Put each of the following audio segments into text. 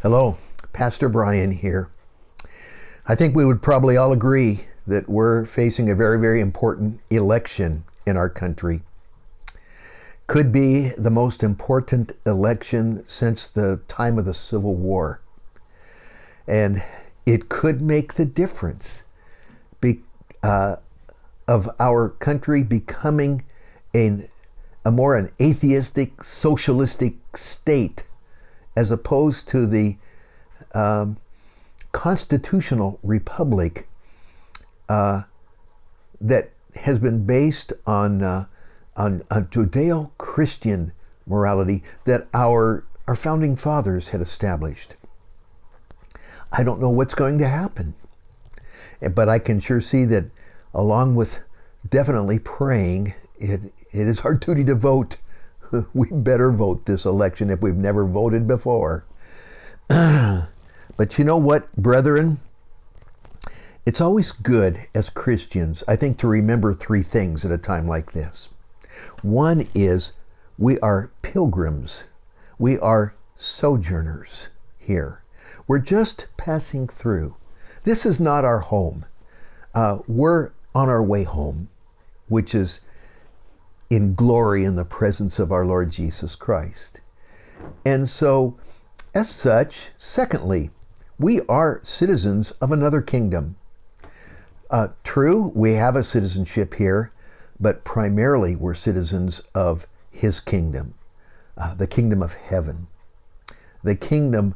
Hello, Pastor Brian here. I think we would probably all agree that we're facing a very, very important election in our country. Could be the most important election since the time of the Civil War. And it could make the difference of our country becoming a more an atheistic, socialistic state as opposed to the constitutional republic that has been based on a Judeo-Christian morality that our founding fathers had established. I don't know what's going to happen, but I can sure see that along with definitely praying, it is our duty to vote. We better vote this election if we've never voted before. But you know what, brethren? It's always good as Christians, I think, to remember three things at a time like this. One is we are pilgrims. We are sojourners here. We're just passing through. This is not our home. We're on our way home, which is in glory in the presence of our Lord Jesus Christ. And so, as such, secondly, we are citizens of another kingdom. True, we have a citizenship here, but primarily we're citizens of His kingdom, the kingdom of heaven, the kingdom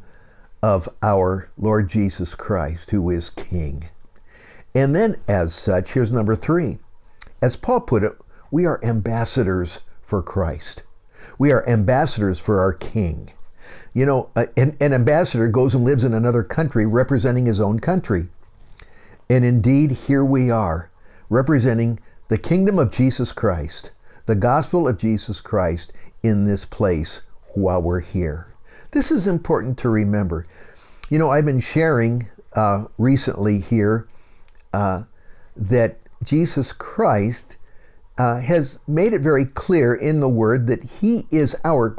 of our Lord Jesus Christ, who is King. And then, as such, here's number three. As Paul put it, we are ambassadors for Christ. We are ambassadors for our King. You know, an ambassador goes and lives in another country representing his own country. And indeed, here we are, representing the kingdom of Jesus Christ, the gospel of Jesus Christ in this place while we're here. This is important to remember. You know, I've been sharing recently here that Jesus Christ has made it very clear in the Word that He is our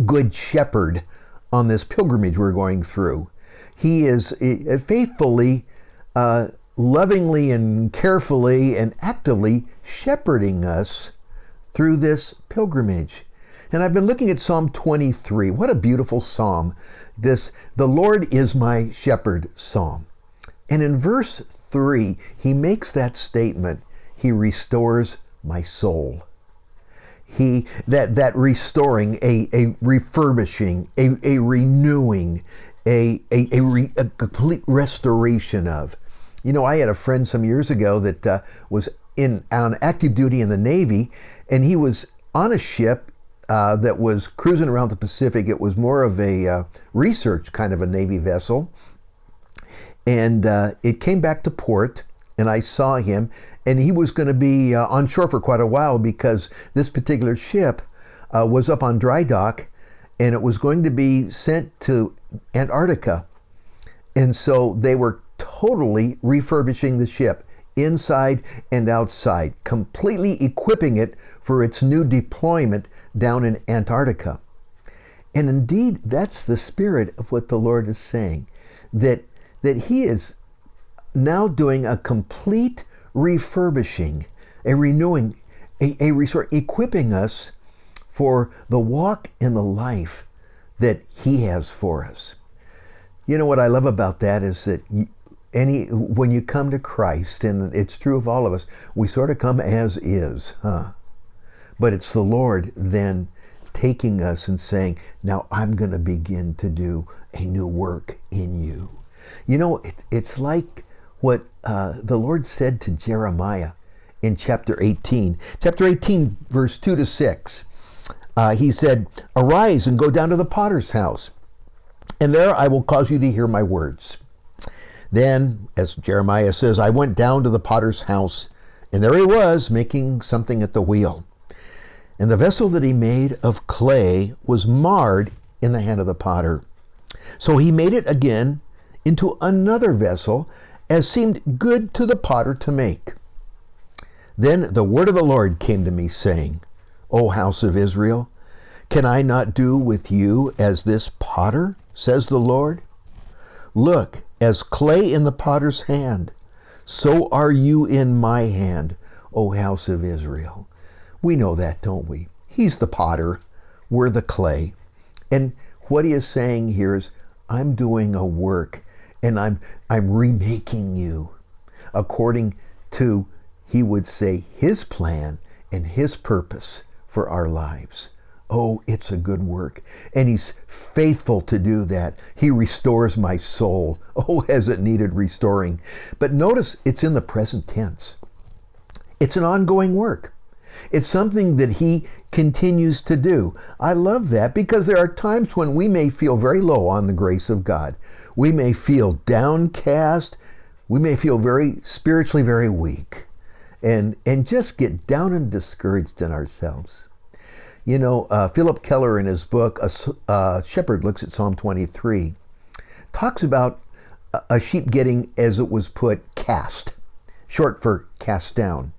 good shepherd on this pilgrimage we're going through. He is faithfully, lovingly, and carefully and actively shepherding us through this pilgrimage. And I've been looking at Psalm 23. What a beautiful psalm. The Lord is my shepherd psalm. And in verse 3, he makes that statement, He restores my soul. That restoring, a refurbishing, a renewing, a complete restoration of. You know, I had a friend some years ago that was on active duty in the Navy, and he was on a ship that was cruising around the Pacific. It was more of a research kind of a Navy vessel. And it came back to port, and I saw him, and he was going to be on shore for quite a while because this particular ship was up on dry dock, and it was going to be sent to Antarctica. And so they were totally refurbishing the ship, inside and outside, completely equipping it for its new deployment down in Antarctica. And indeed, that's the spirit of what the Lord is saying, that He is now doing a complete refurbishing, a renewing, a restore, equipping us for the walk and the life that He has for us. You know what I love about that is that when you come to Christ, and it's true of all of us, we sort of come as is, but it's the Lord then taking us and saying, now I'm going to begin to do a new work in you. You know, it's like what the Lord said to Jeremiah in chapter 18. Chapter 18, verse 2 to 6. He said, "Arise and go down to the potter's house, and there I will cause you to hear my words." Then, as Jeremiah says, I went down to the potter's house, and there he was, making something at the wheel. And the vessel that he made of clay was marred in the hand of the potter. So he made it again into another vessel, as seemed good to the potter to make. Then the word of the Lord came to me, saying, O house of Israel, can I not do with you as this potter says the Lord. Look, as clay in the potter's hand, so are you in my hand, O house of Israel. We know that, don't we? He's the potter. We're the clay. And what he is saying here is, I'm doing a work and I'm remaking you according to, he would say, his plan and his purpose for our lives. Oh, it's a good work. And he's faithful to do that. He restores my soul. Oh, has it needed restoring. But notice it's in the present tense. It's an ongoing work. It's something that he continues to do. I love that because there are times when we may feel very low on the grace of God. We may feel downcast. We may feel very spiritually very weak and just get down and discouraged in ourselves. You know, Philip Keller in his book, A Shepherd Looks at Psalm 23, talks about a sheep getting, as it was put, cast, short for cast down.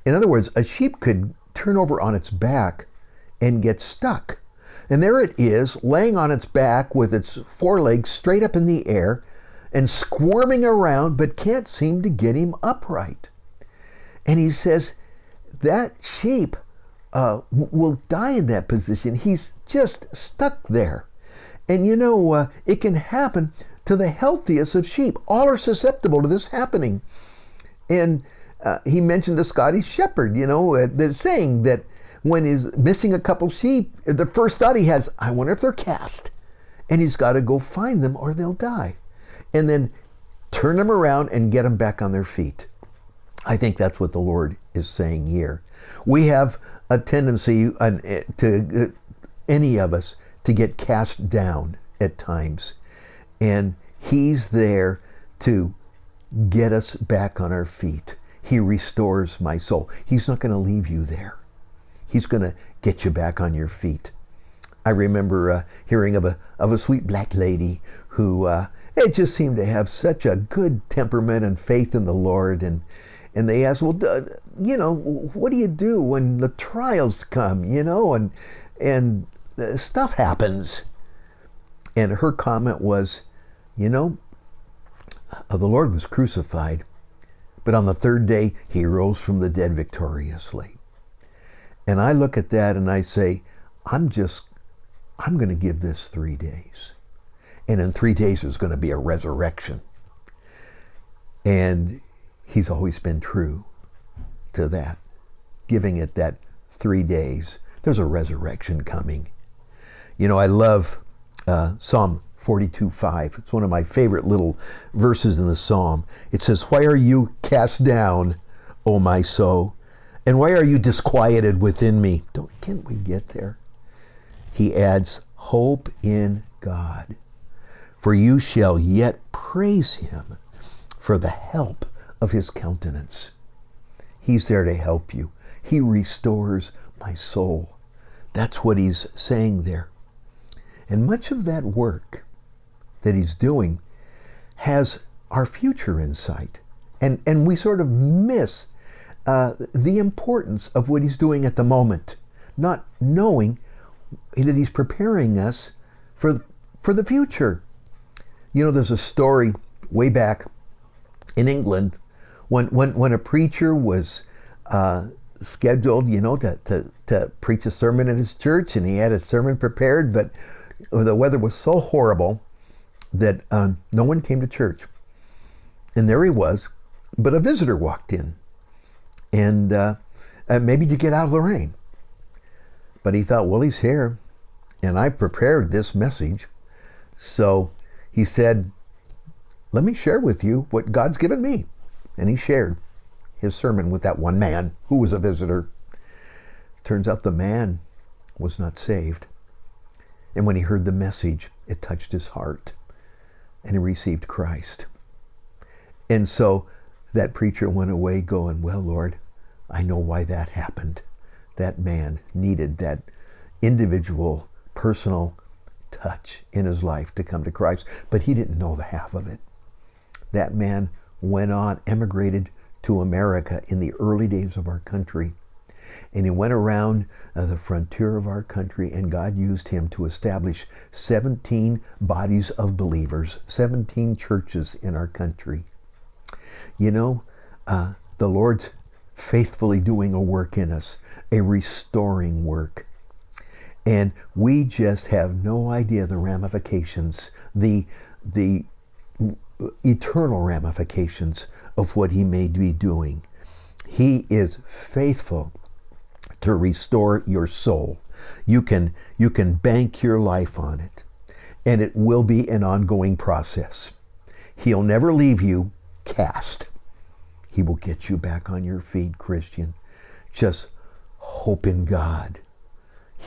In other words, a sheep could turn over on its back and get stuck. And there it is, laying on its back with its forelegs straight up in the air and squirming around, but can't seem to get him upright. And he says, that sheep will die in that position. He's just stuck there. And you know, it can happen to the healthiest of sheep. All are susceptible to this happening. And he mentioned a Scottish shepherd, you know, the saying that when he's missing a couple sheep, the first thought he has, I wonder if they're cast. And he's got to go find them or they'll die. And then turn them around and get them back on their feet. I think that's what the Lord is saying here. We have a tendency to any of us to get cast down at times. And he's there to get us back on our feet. He restores my soul. He's not going to leave you there. He's going to get you back on your feet. I remember hearing of a sweet black lady who it just seemed to have such a good temperament and faith in the Lord. And they asked, well, you know, what do you do when the trials come, you know, and stuff happens? And her comment was, you know, the Lord was crucified, but on the third day, he rose from the dead victoriously. And I look at that and I say, I'm going to give this 3 days. And in 3 days, there's going to be a resurrection. And he's always been true to that, giving it that 3 days. There's a resurrection coming. You know, I love Psalm 42:5. It's one of my favorite little verses in the Psalm. It says, why are you cast down, O my soul? And why are you disquieted within me? Can't we get there? He adds, hope in God, for you shall yet praise him for the help of his countenance. He's there to help you. He restores my soul. That's what he's saying there. And much of that work that he's doing has our future in sight. And we sort of miss the importance of what he's doing at the moment, not knowing that he's preparing us for the future. You know, there's a story way back in England when a preacher was scheduled, you know, to preach a sermon in his church, and he had a sermon prepared, but the weather was so horrible that no one came to church. And there he was, but a visitor walked in, and maybe to get out of the rain. But he thought, well, he's here, and I prepared this message. So he said, let me share with you what God's given me. And he shared his sermon with that one man who was a visitor. Turns out the man was not saved. And when he heard the message, it touched his heart, and he received Christ. And so that preacher went away going, well, Lord, I know why that happened. That man needed that individual, personal touch in his life to come to Christ, but he didn't know the half of it. That man went on, emigrated to America in the early days of our country, And he went around the frontier of our country, and God used him to establish 17 bodies of believers, 17 churches in our country. You know, the Lord's faithfully doing a work in us, a restoring work. And we just have no idea the ramifications, the eternal ramifications of what he may be doing. He is faithful to restore your soul. You can bank your life on it, and it will be an ongoing process. He'll never leave you cast. He will get you back on your feet, Christian. Just hope in God.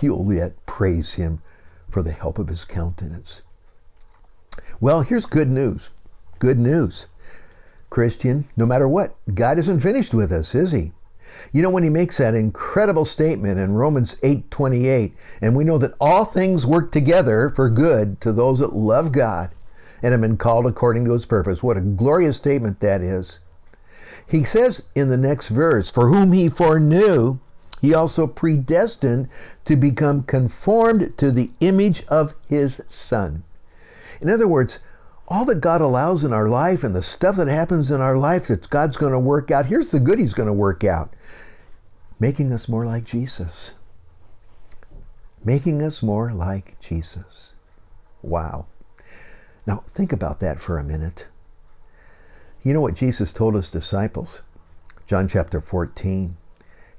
You'll yet praise him for the help of his countenance. Well, here's good news. Good news. Christian, no matter what, God isn't finished with us, is he? You know, when he makes that incredible statement in Romans 8:28, and we know that all things work together for good to those that love God and have been called according to his purpose. What a glorious statement that is. He says in the next verse, for whom he foreknew, he also predestined to become conformed to the image of his Son. In other words, all that God allows in our life and the stuff that happens in our life that God's going to work out, here's the good he's going to work out. Making us more like Jesus. Making us more like Jesus. Wow. Now, think about that for a minute. You know what Jesus told his disciples? John chapter 14.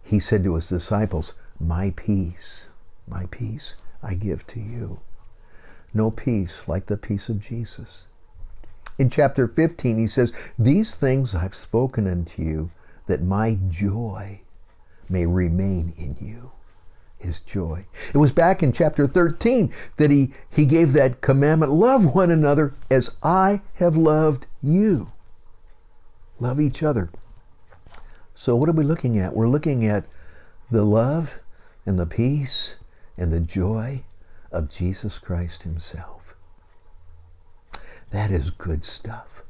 He said to his disciples, my peace I give to you. No peace like the peace of Jesus. In chapter 15, he says, these things I've spoken unto you, that my joy may remain in you. His joy. It was back in chapter 13 that he gave that commandment, love one another as I have loved you. Love each other. So what are we looking at? We're looking at the love and the peace and the joy of Jesus Christ himself. That is good stuff.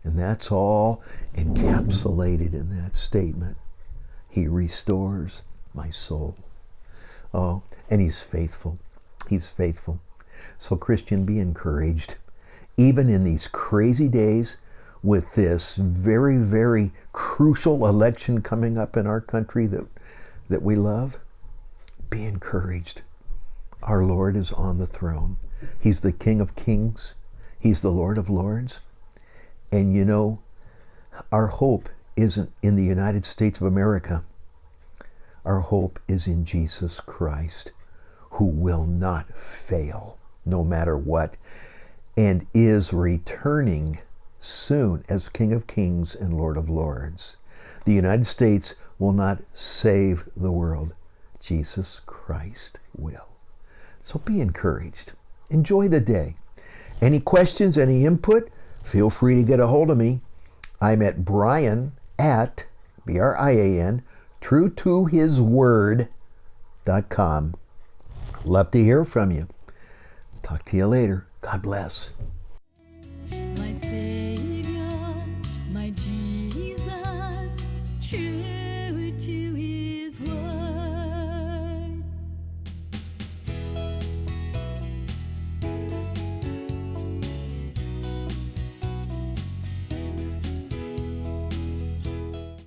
And that's all encapsulated in that statement. He restores my soul. Oh, and he's faithful. He's faithful. So Christian, be encouraged. Even in these crazy days with this very, very crucial election coming up in our country that we love, be encouraged. Our Lord is on the throne. He's the King of Kings. He's the Lord of Lords. And you know, our hope isn't in the United States of America. Our hope is in Jesus Christ, who will not fail, no matter what, and is returning soon as King of Kings and Lord of Lords. The United States will not save the world. Jesus Christ will. So be encouraged. Enjoy the day. Any questions, any input, feel free to get a hold of me. I'm at Brian at, Brian, truetohisword.com. Love to hear from you. Talk to you later. God bless.